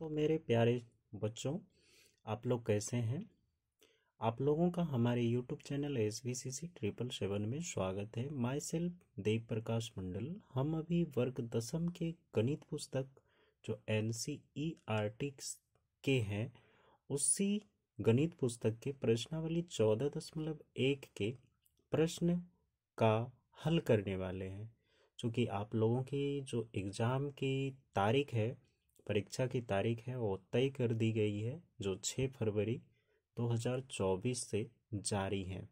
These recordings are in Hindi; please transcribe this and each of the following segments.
तो मेरे प्यारे बच्चों, आप लोग कैसे हैं? आप लोगों का हमारे YouTube चैनल SVCC 777 में स्वागत है। माई सेल्फ देव प्रकाश मंडल। हम अभी वर्ग दसम के गणित पुस्तक जो NCERT के हैं, उसी गणित पुस्तक के प्रश्नावली 14.1 के प्रश्न का हल करने वाले हैं। चूँकि आप लोगों की जो एग्ज़ाम की तारीख है, परीक्षा की तारीख है, वो तय कर दी गई है, जो 6 फरवरी 2024 से जारी है।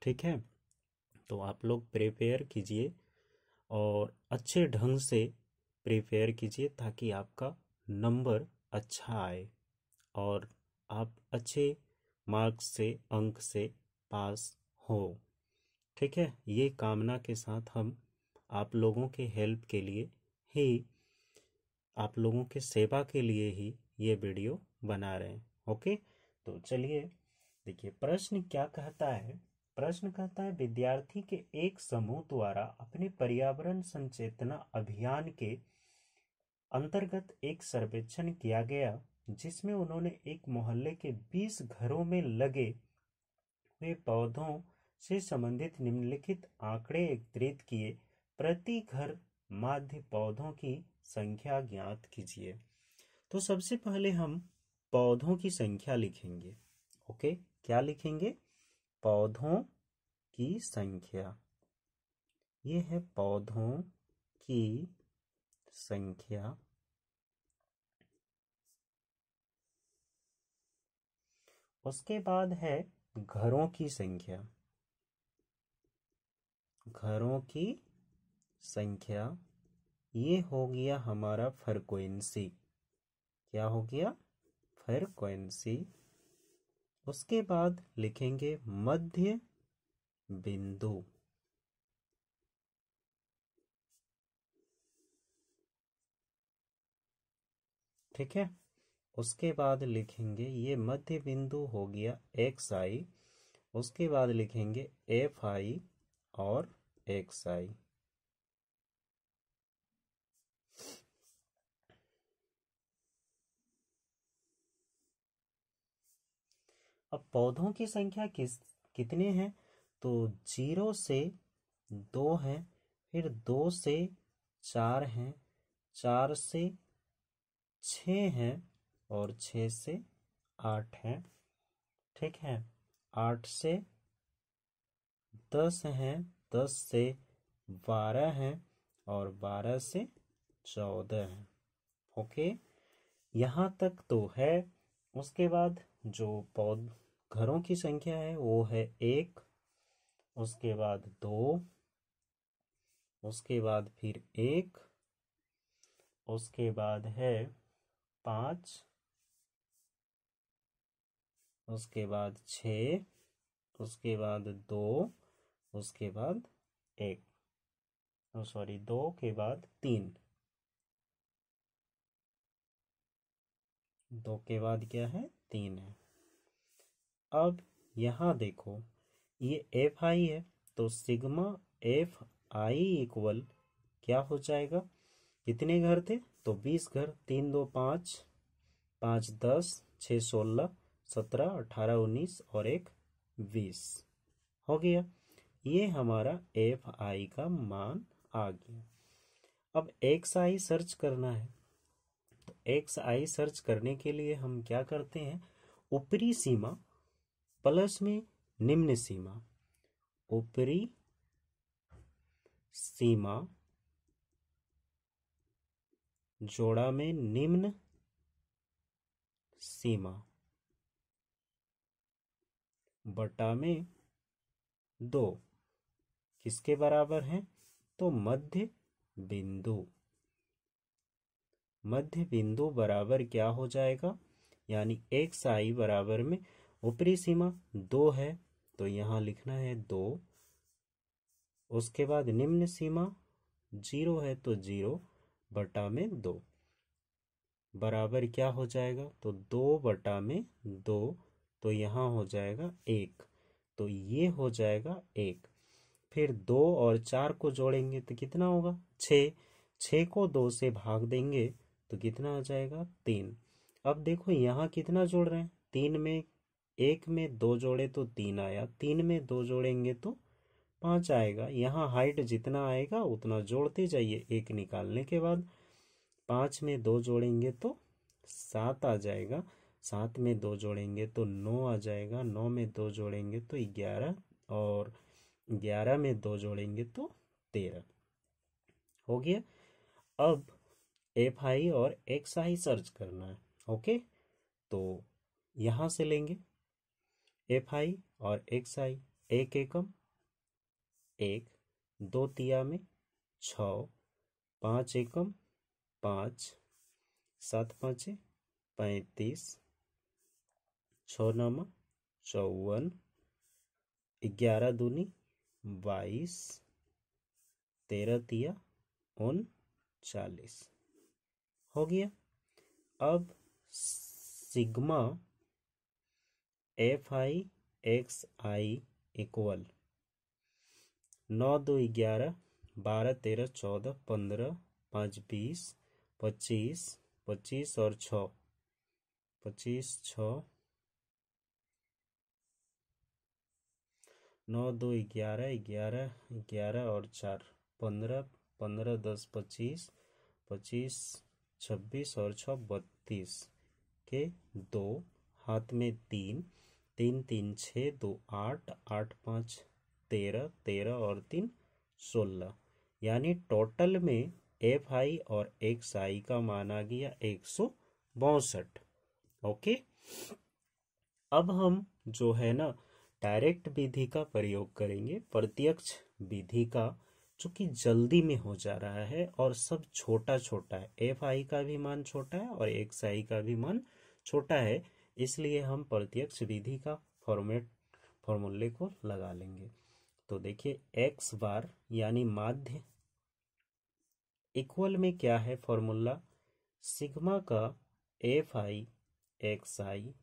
ठीक है, तो आप लोग प्रिपेयर कीजिए और अच्छे ढंग से प्रिपेयर कीजिए ताकि आपका नंबर अच्छा आए और आप अच्छे मार्क्स से, अंक से पास हो। ठीक है, ये कामना के साथ हम आप लोगों के हेल्प के लिए ही, आप लोगों के सेवा के लिए ही ये वीडियो बना रहे हैं। ओके, तो चलिए देखिए प्रश्न क्या कहता है। प्रश्न कहता है, विद्यार्थी के एक समूह द्वारा अपने पर्यावरण संचेतना अभियान के अंतर्गत एक सर्वेक्षण किया गया, जिसमें उन्होंने एक मोहल्ले के 20 घरों में लगे हुए पौधों से संबंधित निम्नलिखित आंकड़े एकत्रित किए। प्रति घर माध्य पौधों की संख्या ज्ञात कीजिए। तो सबसे पहले हम पौधों की संख्या लिखेंगे। ओके, क्या लिखेंगे? पौधों की संख्या। ये है पौधों की संख्या। उसके बाद है घरों की संख्या। घरों की संख्या ये हो गया हमारा फ्रीक्वेंसी। क्या हो गया? फ्रीक्वेंसी। उसके बाद लिखेंगे मध्य बिंदु। ठीक है, उसके बाद लिखेंगे ये मध्य बिंदु हो गया XI। उसके बाद लिखेंगे FI और XI। अब पौधों की संख्या कितने हैं? तो 0 से 2 हैं, फिर 2 से 4 हैं, 4 से 6 हैं और 6 से 8 हैं। ठीक है, 8 से 10 हैं, 10 से 12 हैं और 12 से 14 हैं। ओके, यहाँ तक तो है। उसके बाद जो घरों की संख्या है वो है 1, उसके बाद 2, उसके बाद फिर 1, उसके बाद है 5, उसके बाद 6, उसके बाद 2, उसके बाद 1, सॉरी 2 के बाद 3, 2 के बाद क्या है? 3 है। अब यहाँ देखो, ये FI है, तो सिग्मा FI इक्वल क्या हो जाएगा? कितने घर थे? तो 20 घर। 3 2 5, 5 10, 6 16, 17 18 19 और 1 20 हो गया। ये हमारा FI का मान आ गया। अब XI सर्च करना है। तो XI सर्च करने के लिए हम क्या करते हैं? ऊपरी सीमा प्लस में निम्न सीमा। ऊपरी सीमा जोड़ा में निम्न सीमा बटा में 2 किसके बराबर है? तो मध्य बिंदु। मध्य बिंदु बराबर क्या हो जाएगा? यानी XI बराबर में ऊपरी सीमा 2 है, तो यहाँ लिखना है 2। उसके बाद निम्न सीमा 0 है, तो 0 बटा में 2 बराबर क्या हो जाएगा? तो 2 बटा में 2, तो यहाँ हो जाएगा 1, तो ये हो जाएगा 1। फिर 2 और 4 को जोड़ेंगे तो कितना होगा? 6। 6 को 2 से भाग देंगे तो कितना आ जाएगा 3। अब देखो यहाँ कितना जोड़ रहे हैं, 3 में 1 में 2 जोड़े तो 3 आया, 3 में 2 जोड़ेंगे तो 5 आएगा। यहाँ हाइट जितना आएगा उतना जोड़ते जाइए, 1 निकालने के बाद 5 में 2 जोड़ेंगे तो 7 आ जाएगा, 7 में 2 जोड़ेंगे तो 9 आ जाएगा, 9 में 2 जोड़ेंगे तो 11, और 11 में 2 जोड़ेंगे तो 13 हो गया। अब एफ आई और एक्स आई सर्च करना है। ओके, तो यहाँ से लेंगे एफ आई और एक्स आई। एक एकम 1, 2 तिया में 6, 5 एकम 5, 7 पाँचे 35, 6 नामा 54, 11 दूनी 22, 13 तिया 39 हो गया। अब sigma F I X I equal 9 2 11, 12 13 14 15, 5 20, 25, 25 और 6, 25 6, 9 2 11 11 11 और 4 15, 15 10 25, 25 26 और 6 32 के 2, हाथ में 3, 3 3 6 2 8, 8 5 13, 13 और 3 16, यानी टोटल में एफ आई और एक्स आई का मान आ गया 162। ओके, अब हम जो है ना डायरेक्ट विधि का प्रयोग करेंगे, प्रत्यक्ष विधि का, चूंकि जल्दी में हो जा रहा है और सब छोटा छोटा है, एफ आई का भी मान छोटा है और एक्स आई का भी मान छोटा है, इसलिए हम प्रत्यक्ष विधि का फॉर्मूले को लगा लेंगे। तो देखिए एक्स बार यानी माध्य इक्वल में क्या है फॉर्मूला, सिग्मा का एफ आई एक्स आई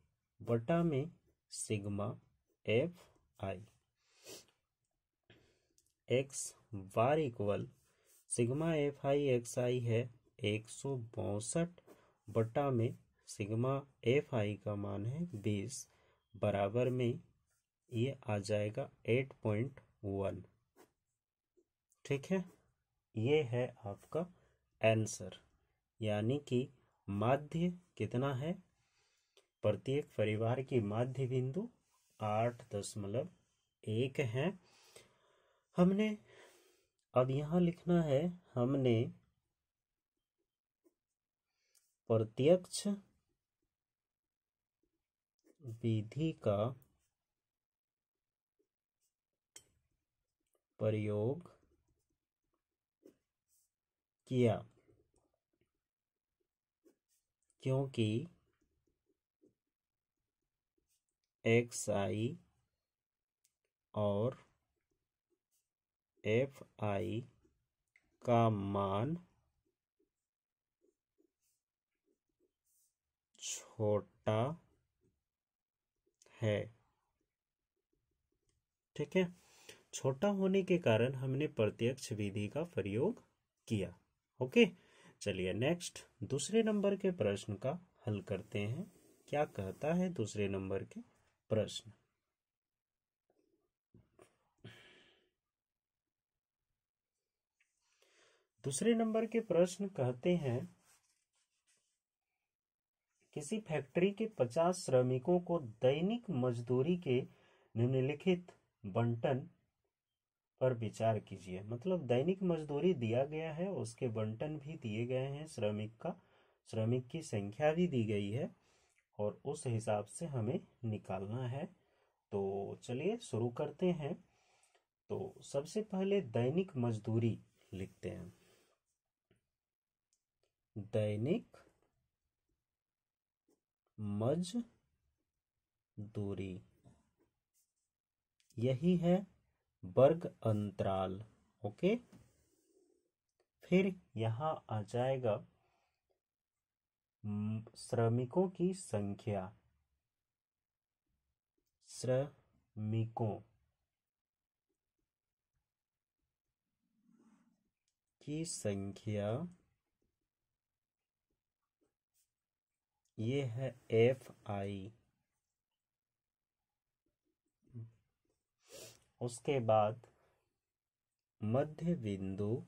बटा में sigma F I. X bar equal sigma F I X I है 162 बटा में सिग्मा एफ आई का मान है 20, बराबर में ये आ जाएगा 8.1। ठीक है, ये है आपका आंसर, यानी कि माध्य कितना है, प्रत्येक परिवार की माध्य बिंदु 8.1 है। हमने अब यहाँ लिखना है, हमने प्रत्यक्ष विधि का प्रयोग किया क्योंकि एक्स आई और एफ आई का मान छोटा है। ठीक है, छोटा होने के कारण हमने प्रत्यक्ष विधि का प्रयोग किया। ओके, चलिए नेक्स्ट दूसरे नंबर के प्रश्न का हल करते हैं। क्या कहता है दूसरे नंबर के प्रश्न, दूसरे नंबर के प्रश्न कहते हैं किसी फैक्ट्री के 50 श्रमिकों को दैनिक मजदूरी के निम्नलिखित बंटन पर विचार कीजिए। मतलब दैनिक मजदूरी दिया गया है, उसके बंटन भी दिए गए हैं, श्रमिक की संख्या भी दी गई है और उस हिसाब से हमें निकालना है। तो चलिए शुरू करते हैं। तो सबसे पहले दैनिक मजदूरी लिखते हैं। दैनिक मजदूरी, यही है वर्ग अंतराल। ओके, फिर यहाँ आ जाएगा श्रमिकों की संख्या, श्रमिकों की संख्या ये है एफ आई। उसके बाद मध्य बिंदु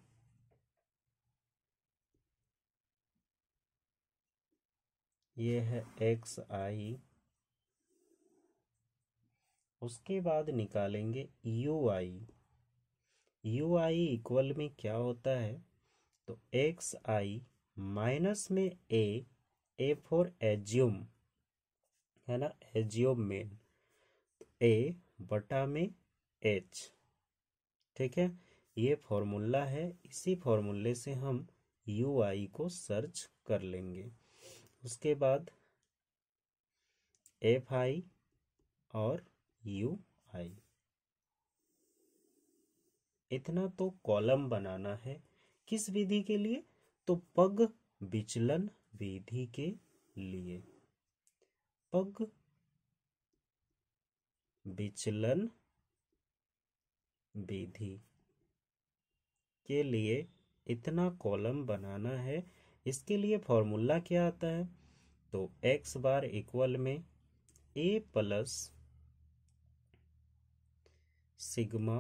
ये है एक्स आई। उसके बाद निकालेंगे you I. U I equal में क्या होता है, तो एक्स आई माइनस में ए फॉर एज्यूम, है ना, एज्यूम में ए बटा में एच। ठीक है, ये फॉर्मूला है, इसी फॉर्मूले से हम यू आई को सर्च कर लेंगे। उसके बाद एफ आई और यू आई, इतना तो कॉलम बनाना है। किस विधि के लिए, तो पग विचलन विधि के लिए। पग विचलन विधि के लिए इतना कॉलम बनाना है। इसके लिए फॉर्मूला क्या आता है, तो एक्स बार इक्वल में A plus sigma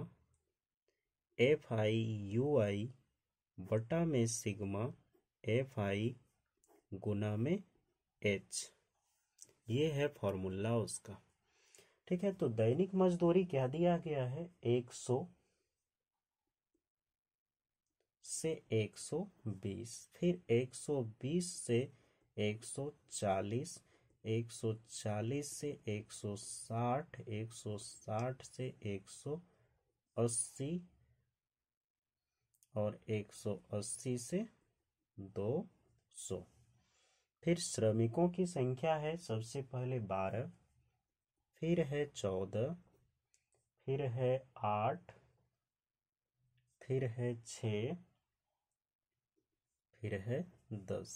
F I U I बटा में सिग्मा एफ आई गुना में एच। ये है फॉर्मूला उसका। ठीक है, तो दैनिक मजदूरी क्या दिया गया है, 100 से 120, फिर 120 से 140, 140 से 160, 160 से 180 और 180 से 200। फिर श्रमिकों की संख्या है सबसे पहले 12, फिर है 14, फिर है 8, फिर है 6, फिर है 10।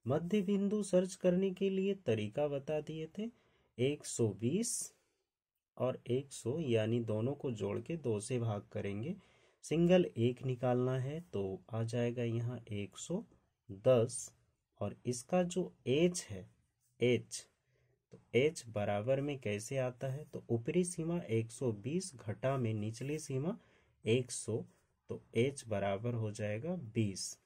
मध्य बिंदु सर्च करने के लिए तरीका बता दिए थे, 120 और 100 यानी दोनों को जोड़ के 2 से भाग करेंगे। सिंगल एक निकालना है तो आ जाएगा यहाँ 110। और इसका जो एच है, एच, तो एच बराबर में कैसे आता है, तो ऊपरी सीमा 120 घटा में निचली सीमा 100, तो एच बराबर हो जाएगा 20।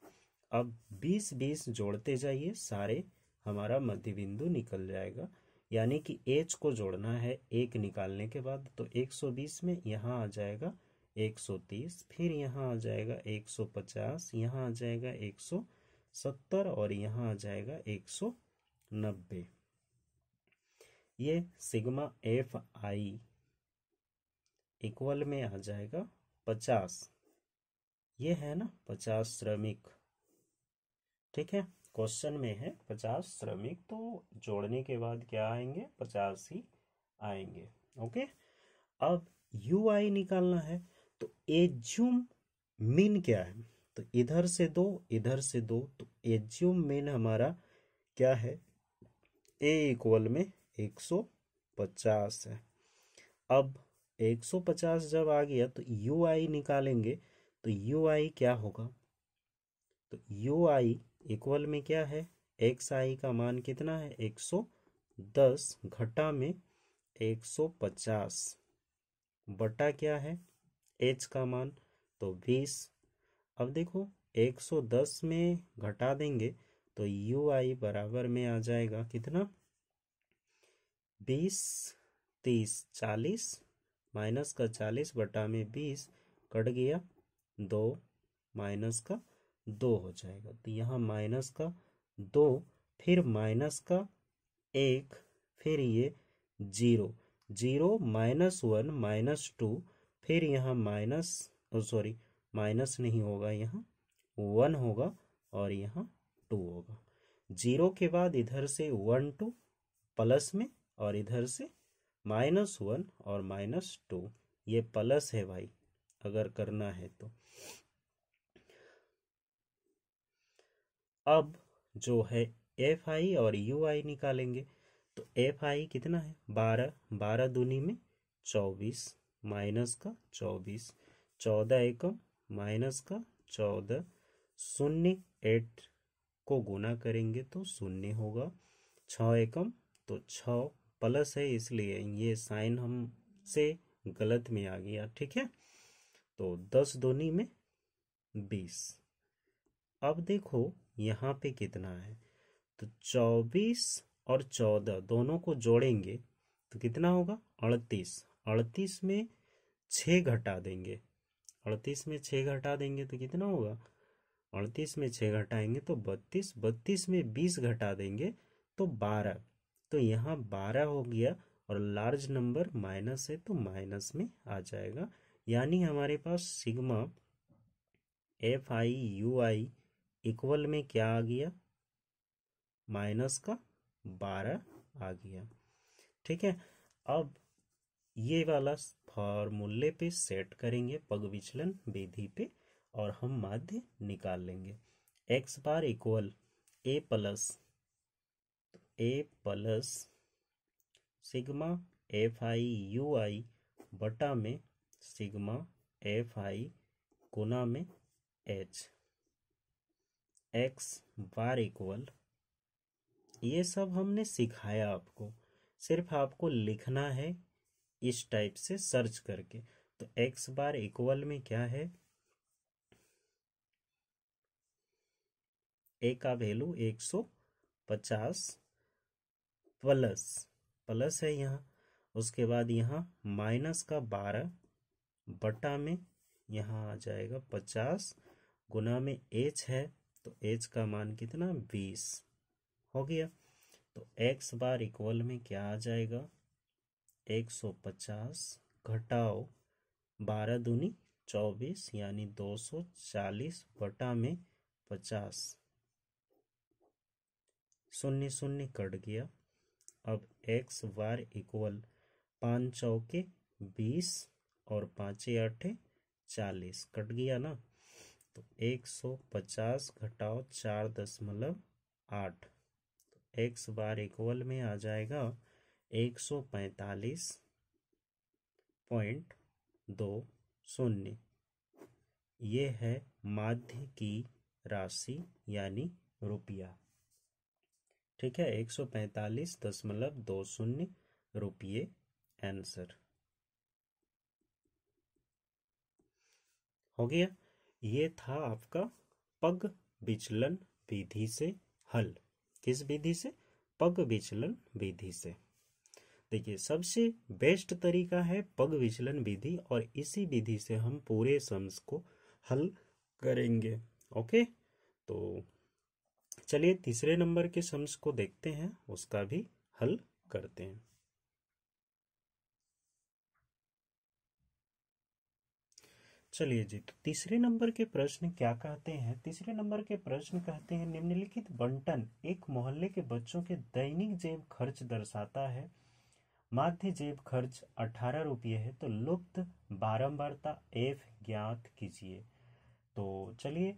अब 20 जोड़ते जाइए, सारे हमारा मध्य बिंदु निकल जाएगा। यानी कि एच को जोड़ना है एक निकालने के बाद, तो 120 में यहाँ आ जाएगा 130, फिर यहाँ आ जाएगा 150, यहाँ आ जाएगा 170 और यहाँ आ जाएगा 190। ये सिग्मा एफ आई इक्वल में आ जाएगा 50। ये है ना 50 श्रमिक। ठीक है, क्वेश्चन में है 50 श्रमिक, तो जोड़ने के बाद क्या आएंगे, 50 ही आएंगे। ओके, अब यू आई निकालना है, तो एज्यूम मीन क्या है, तो इधर से दो इधर से दो, तो एज्यूम मीन हमारा क्या है, ए इक्वल में 150 है। अब 150 जब आ गया तो यू आई निकालेंगे, तो यू आई क्या होगा, तो यू आई इक्वल में क्या है, एक्स आई का मान कितना है 110 घटा में 150 बटा क्या है एच का मान, तो 20। अब देखो 110 में घटा देंगे तो यू आई बराबर में आ जाएगा कितना, 20, 30, 40, माइनस का 40 बटा में 20 कट गया 2, माइनस का 2 हो जाएगा, तो यहाँ माइनस का 2, फिर माइनस का 1, फिर ये 0, 0, -1, -2, फिर यहाँ माइनस, सॉरी माइनस नहीं होगा, यहाँ 1 होगा और यहाँ 2 होगा। 0 के बाद इधर से 1 2 प्लस में, और इधर से -1 और -2, ये प्लस है भाई अगर करना है तो। अब जो है एफ आई और यू आई निकालेंगे, तो एफ आई कितना है 12, 12 दूनी में 24, माइनस का 24, 14 एकम माइनस का 14, 0 8 को गुना करेंगे तो 0 होगा, 6 एकम, तो 6 प्लस है इसलिए ये साइन हमसे गलत में आ गया। ठीक है, तो 10 दूनी में 20। अब देखो यहाँ पे कितना है, तो 24 और 14 दोनों को जोड़ेंगे तो कितना होगा, 38। 38 में 6 घटा देंगे, 38 में 6 घटा देंगे तो कितना होगा, 38 में 6 घटाएंगे तो 32, 32 में 20 घटा देंगे तो 12। तो यहाँ 12 हो गया, और लार्ज नंबर माइनस है तो माइनस में आ जाएगा। यानी हमारे पास sigma F I U I equal में क्या आ गया, माइनस का 12 आ गया। ठीक है, अब ये वाला फॉर्मूले पे सेट करेंगे पग विचलन विधि पे, और हम माध्य निकाल लेंगे। X bar equal A plus sigma F I U I बटा में सिग्मा एफ आई गुना में एच। एक्स बार इक्वल, ये सब हमने सिखाया आपको, सिर्फ आपको लिखना है इस टाइप से सर्च करके। तो एक्स बार इक्वल में क्या है, ए का वैल्यू 150 प्लस है यहाँ, उसके बाद यहाँ माइनस का 12 बटा में यहाँ आ जाएगा 50 गुना में एच है, तो एच का मान कितना, 20 हो गया। तो एक्स बार इक्वल में क्या आ जाएगा, 150 घटाओ 12 दूनी 24 यानी 240 बटा में 50, शून्य शून्य कट गया। अब एक्स बार इक्वल 5 चौके 20 और 5 आठे 40 कट गया ना, तो 150 घटाओ 4.8, तो एक्स बार इक्वल में आ जाएगा 145.20। ये है माध्य की राशि यानी रुपया। ठीक है, 145.20 रुपये आंसर हो गया। ये था आपका पग विचलन विधि से हल। किस विधि से, पग विचलन विधि से। देखिए सबसे बेस्ट तरीका है पग विचलन विधि, और इसी विधि से हम पूरे सम्स को हल करेंगे। ओके, तो चलिए तीसरे नंबर के सम्स को देखते हैं, उसका भी हल करते हैं। चलिए जी, तो तीसरे नंबर के प्रश्न क्या कहते हैं। तीसरे नंबर के प्रश्न कहते हैं, निम्नलिखित बंटन एक मोहल्ले के बच्चों के दैनिक जेब खर्च दर्शाता है। माध्य जेब खर्च 18 रुपये है, तो लुप्त बारंबारता एफ ज्ञात कीजिए। तो चलिए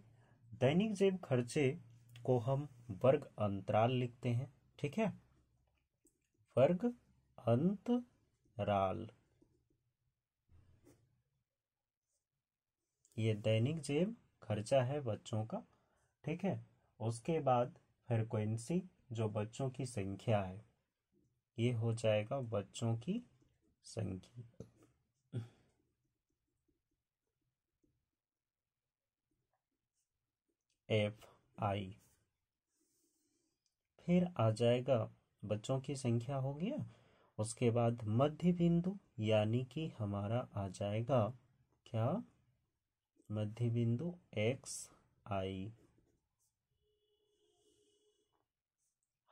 दैनिक जेब खर्चे को हम वर्ग अंतराल लिखते हैं। ठीक है, वर्ग अंतराल, ये दैनिक जेब खर्चा है बच्चों का। ठीक है, उसके बाद फ्रीक्वेंसी जो बच्चों की संख्या है, ये हो जाएगा बच्चों की संख्या। एफ आई, फिर आ जाएगा बच्चों की संख्या हो गया, उसके बाद मध्य बिंदु यानी कि हमारा आ जाएगा क्या, मध्य बिंदु एक्स आई।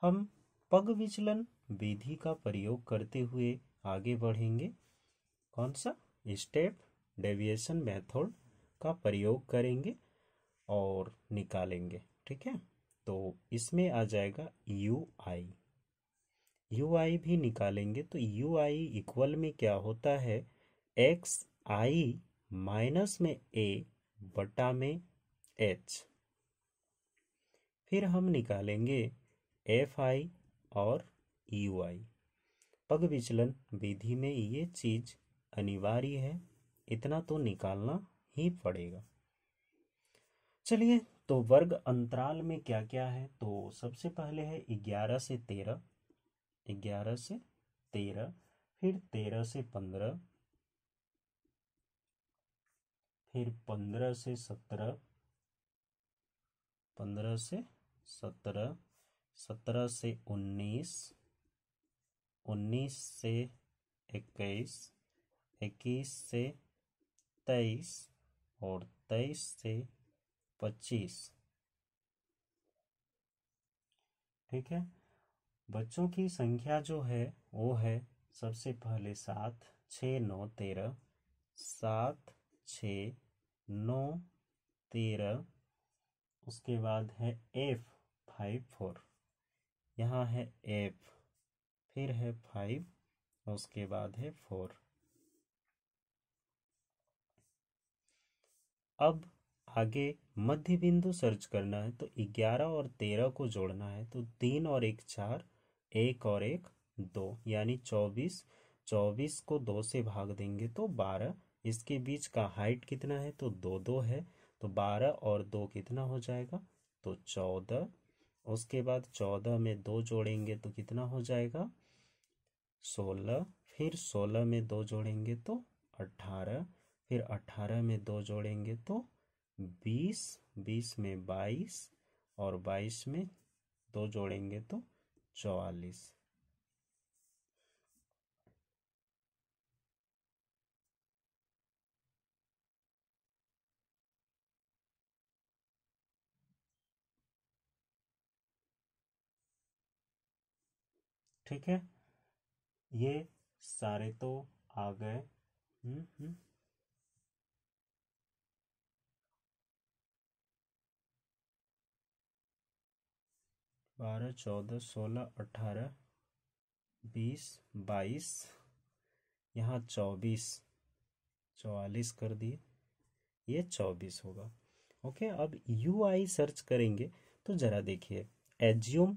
हम पग विचलन विधि का प्रयोग करते हुए आगे बढ़ेंगे। कौन सा, स्टेप डेविएशन मेथड का प्रयोग करेंगे और निकालेंगे। ठीक है, तो इसमें आ जाएगा यू आई, यू आई भी निकालेंगे। तो यू आई इक्वल में क्या होता है, एक्स आई माइनस में ए बटा में एच। फिर हम निकालेंगे एफ आई और यू आई। पग विचलन विधि में ये चीज अनिवार्य है, इतना तो निकालना ही पड़ेगा। चलिए, तो वर्ग अंतराल में क्या क्या है, तो सबसे पहले है 11 से 13, 11 से 13, फिर 13 से 15, फिर 15 से 17, 15 से 17, 17 से 19, 19 से 21, 21 से 23 और 23 से 25। ठीक है, बच्चों की संख्या जो है वो है सबसे पहले 7, 6, 9, 13, 7, 6, 9, 13। उसके बाद है F 5, 4, यहाँ है F, फिर है 5, उसके बाद है 4। अब आगे मध्य बिंदु सर्च करना है, तो 11 और 13 को जोड़ना है, तो 3 और 1 4, 1 और 1 2, यानी 24। 24 को 2 से भाग देंगे तो 12। इसके बीच का हाइट कितना है, तो 2 2 है, तो 12 और 2 कितना हो जाएगा, तो 14। उसके बाद 14 में 2 जोड़ेंगे तो कितना हो जाएगा, 16। फिर 16 में 2 जोड़ेंगे तो 18। फिर 18 में 2 जोड़ेंगे तो 20। 20 में 22 और 22 में 2 जोड़ेंगे तो 44। ठीक है, ये सारे तो आ गए। 12, 14, 16, 18, 20, 22, यहाँ 24, 44 कर दिए, ये 24 होगा। ओके, अब यू आई सर्च करेंगे, तो ज़रा देखिए, एज्यूम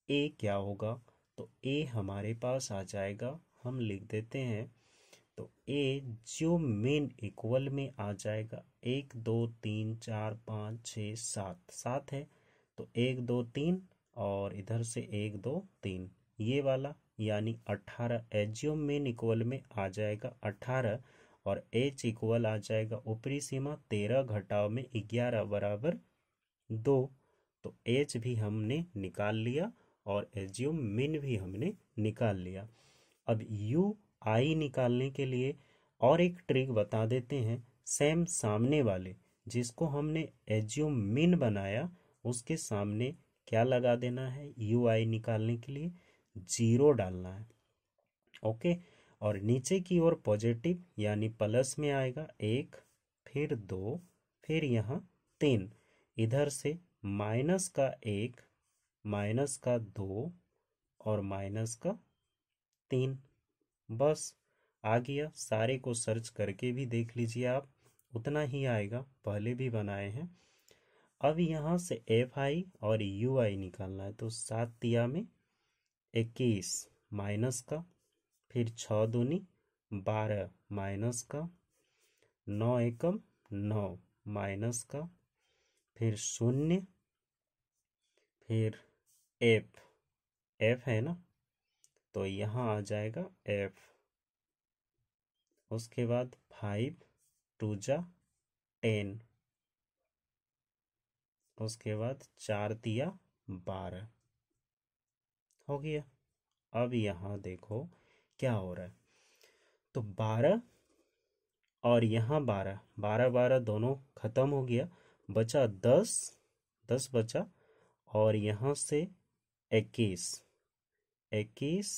ए क्या होगा, तो ए हमारे पास आ जाएगा, हम लिख देते हैं, तो ए जो मेन इक्वल में आ जाएगा, 1 2 3 4 5 6 7, 7 है, तो 1 2 3 और इधर से 1 2 3, ये वाला यानी 18। एजियो मेन इक्वल में आ जाएगा 18, और एच इक्वल आ जाएगा ऊपरी सीमा 13 घटाव में 11 बराबर 2। तो एच भी हमने निकाल लिया और एजियो मिन भी हमने निकाल लिया। अब यू आई निकालने के लिए और एक ट्रिक बता देते हैं, सेम सामने वाले जिसको हमने एज्यूम मिन बनाया उसके सामने क्या लगा देना है, यू आई निकालने के लिए 0 डालना है। ओके, और नीचे की ओर पॉजिटिव यानी प्लस में आएगा 1, फिर 2, फिर यहाँ 3, इधर से माइनस का 1, माइनस का 2 और माइनस का 3। बस आ गया, सारे को सर्च करके भी देख लीजिए आप, उतना ही आएगा, पहले भी बनाए हैं। अब यहाँ से एफ आई और यू आई निकालना है, तो 7 तिया में 21 माइनस का, फिर 6 दूनी 12 माइनस का, 9 एकम 9 माइनस का, फिर 0, फिर एफ, एफ है ना, तो यहाँ आ जाएगा एफ। उसके बाद 5 2 जा 10, उसके बाद 4 तिया 12 हो गया। अब यहाँ देखो क्या हो रहा है, तो 12 और यहाँ 12, 12 12 दोनों खत्म हो गया, बचा 10, 10 बचा, और यहाँ से 21, 21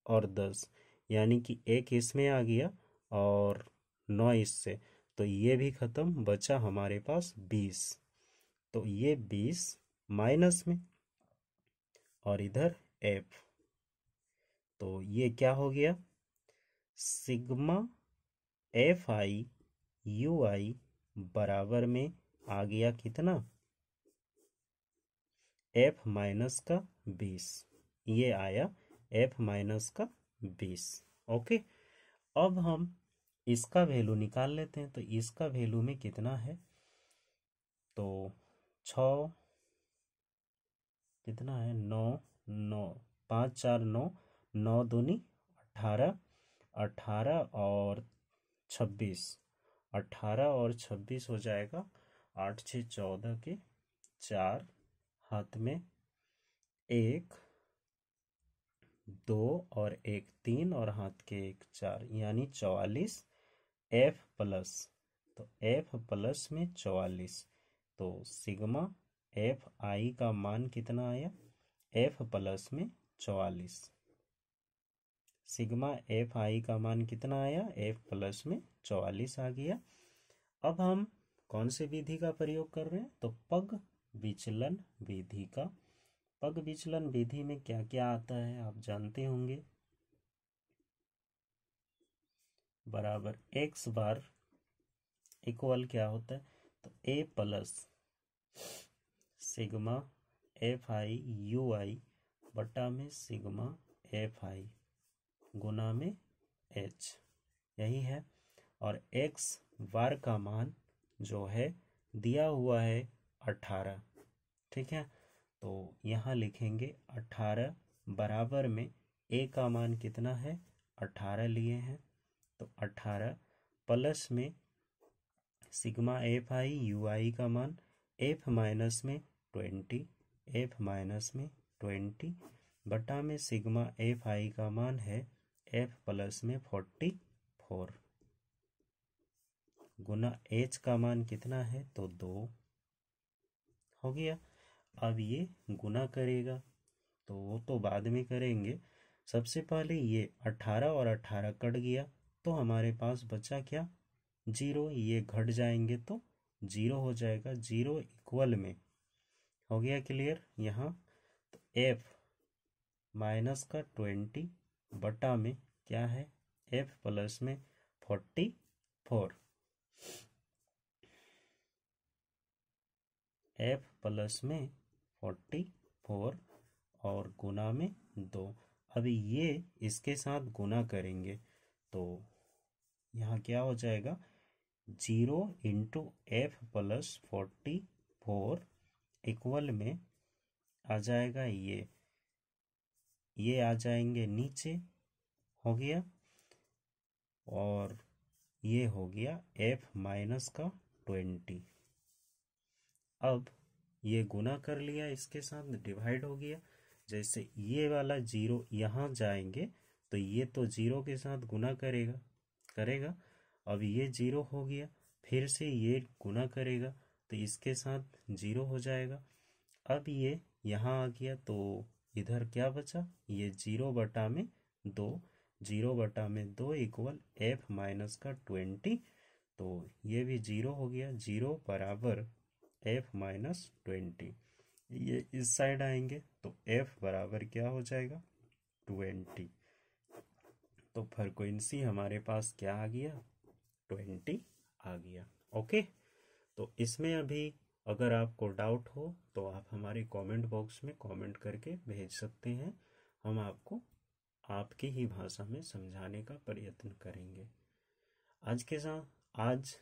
और 10, यानी कि एक इसमें आ गया और 9 इससे, तो ये भी खत्म, बचा हमारे पास 20। तो ये 20 माइनस में, और इधर एफ, तो ये क्या हो गया, सिग्मा एफ आई यू आई बराबर में आ गया कितना, एफ माइनस का 20, ये आया एफ माइनस का 20। ओके, अब हम इसका वैल्यू निकाल लेते हैं, तो इसका वैल्यू में कितना है, तो 6 कितना है, 9, 9, 5 4 9, 9 दूनी 18, 18 और 26, 18 और 26 हो जाएगा 8 6 14 के 4, हाथ में 1 2 और 1 3 और हाथ के 1 4, यानी 44 F प्लस। तो F प्लस में 44, तो सिग्मा एफ आई का मान कितना आया, F प्लस में 44। सिग्मा एफ आई का मान कितना आया, F प्लस में 44 आ गया। अब हम कौन से विधि का प्रयोग कर रहे हैं, तो पग विचलन विधि का। पग विचलन विधि में क्या क्या आता है आप जानते होंगे। बराबर एक्स बार इक्वल क्या होता है, तो A plus sigma F I U I बटा में सिग्मा एफ आई गुना में एच, यही है। और एक्स बार का मान जो है दिया हुआ है 18, ठीक है। तो यहाँ लिखेंगे 18 बराबर में ए का मान कितना है, 18 लिए हैं, तो 18 प्लस में सिग्मा एफ आई यू आई का मान एफ माइनस में 20, एफ माइनस में 20 बटा में सिग्मा एफ आई का मान है एफ प्लस में 44 गुना एच का मान कितना है, तो 2 हो गया। अब ये गुना करेगा, तो वो तो बाद में करेंगे। सबसे पहले ये 18 और 18 कट गया, तो हमारे पास बचा क्या, 0। ये घट जाएंगे तो 0 हो जाएगा। 0 इक्वल में हो गया क्लियर यहाँ। तो f माइनस का 20 बटा में क्या है, f प्लस में 44, f प्लस में 44 और गुना में 2। अभी ये इसके साथ गुना करेंगे तो यहाँ क्या हो जाएगा, 0 इंटू एफ प्लस 44 इक्वल में आ जाएगा ये आ जाएंगे नीचे, हो गया। और ये हो गया f माइनस का 20। अब ये गुना कर लिया, इसके साथ डिवाइड हो गया। जैसे ये वाला 0 यहाँ जाएंगे तो ये तो 0 के साथ गुना करेगा। अब ये 0 हो गया, फिर से ये गुना करेगा तो इसके साथ 0 हो जाएगा। अब ये यहाँ आ गया तो इधर क्या बचा, ये 0 बटा में 2, 0 बटा में 2 इक्वल f माइनस का 20। तो ये भी 0 हो गया, 0 बराबर f माइनस 20। ये इस साइड आएंगे तो f बराबर क्या हो जाएगा, 20। तो फ्रीक्वेंसी हमारे पास क्या आ गया, 20 आ गया। ओके, तो इसमें अभी अगर आपको डाउट हो तो आप हमारे कमेंट बॉक्स में कमेंट करके भेज सकते हैं। हम आपको आपकी ही भाषा में समझाने का प्रयत्न करेंगे। आज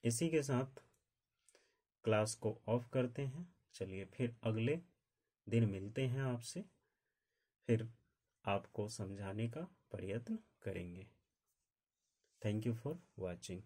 इसी के साथ क्लास को ऑफ करते हैं। चलिए फिर अगले दिन मिलते हैं आपसे, फिर आपको समझाने का प्रयत्न करेंगे। Thank you for watching.